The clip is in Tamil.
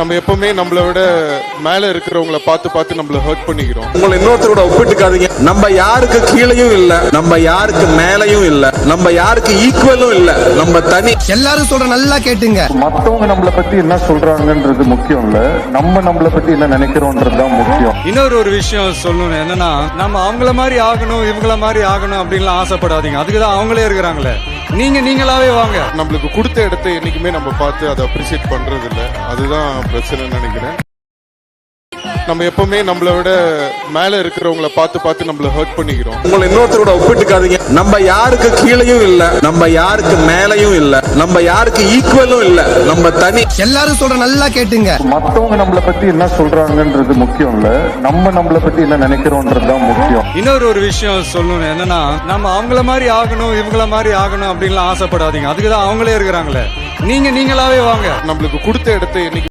நம்ம எப்பவுமே நம்மளை விட மேல இருக்கிறவங்கள பார்த்து நம்மள ஹர்ட் பண்ணிக்கிறோம். உங்களை இன்னொருத்தரோட ஒப்பிட்டுக்காதீங்க. நம்ம யாருக்கு கீழையும் இல்ல, நம்ம யாருக்கு மேலையும் இல்ல, நம்ம யாருக்கு ஈக்குவலும் இல்ல, நம்ம தனி. எல்லாரும் சொல்ற நல்லா கேட்டுங்க. மத்தவங்க நம்மளை பத்தி என்ன சொல்றாங்கன்றது முக்கியம் இல்ல, நம்மளை பத்தி என்ன நினைக்கிறோம்ன்றதுதான் முக்கியம். இன்னொரு விஷயம் சொல்லணும் என்னன்னா, நம்ம அவங்கள மாதிரி ஆகணும் இவங்கள மாதிரி ஆகணும் அப்படின்லாம் ஆசைப்படாதீங்க. அதுக்குதான் அவங்களே இருக்கிறாங்களே. நீங்களாவே வாங்க. நம்மளுக்கு கொடுத்த இடத்தை என்னைக்குமே நம்ம பார்த்து அதை அப்ரிசியேட் பண்றது இல்ல. அதுதான் பிரச்சனை நினைக்கிறேன். நம்ம எப்பவுமே நம்மளை விட மேல இருக்கிறவங்கள பார்த்து நம்மள ஹர்ட் பண்ணிக்கிறோம். உங்களை இன்னொருத்தரோட ஒப்பிட்டுக்காதீங்க. நம்ம யாருக்கு கீழையும் இல்ல, நம்ம யாருக்கு மேலையும் இல்ல, நம்ம யாருக்கு ஈக்குவலும் இல்ல, நம்ம தனி. எல்லாரும் சொல்ற நல்லா கேட்டுங்க. மத்தவங்க நம்மளை பத்தி என்ன சொல்றாங்கன்றது முக்கியம் இல்ல, நம்மளை பத்தி என்ன நினைக்கிறோம்ன்றதுதான் முக்கியம். இன்னொரு விஷயம் சொல்லணும் என்னன்னா, நம்ம அவங்கள மாதிரி ஆகணும் இவங்கள மாதிரி ஆகணும் அப்படின்லாம் ஆசைப்படாதீங்க. அதுக்குதான் அவங்களே இருக்கிறாங்களே. நீங்களாவே வாங்க. நம்மளுக்கு கொடுத்த இடத்தை என்னைக்கு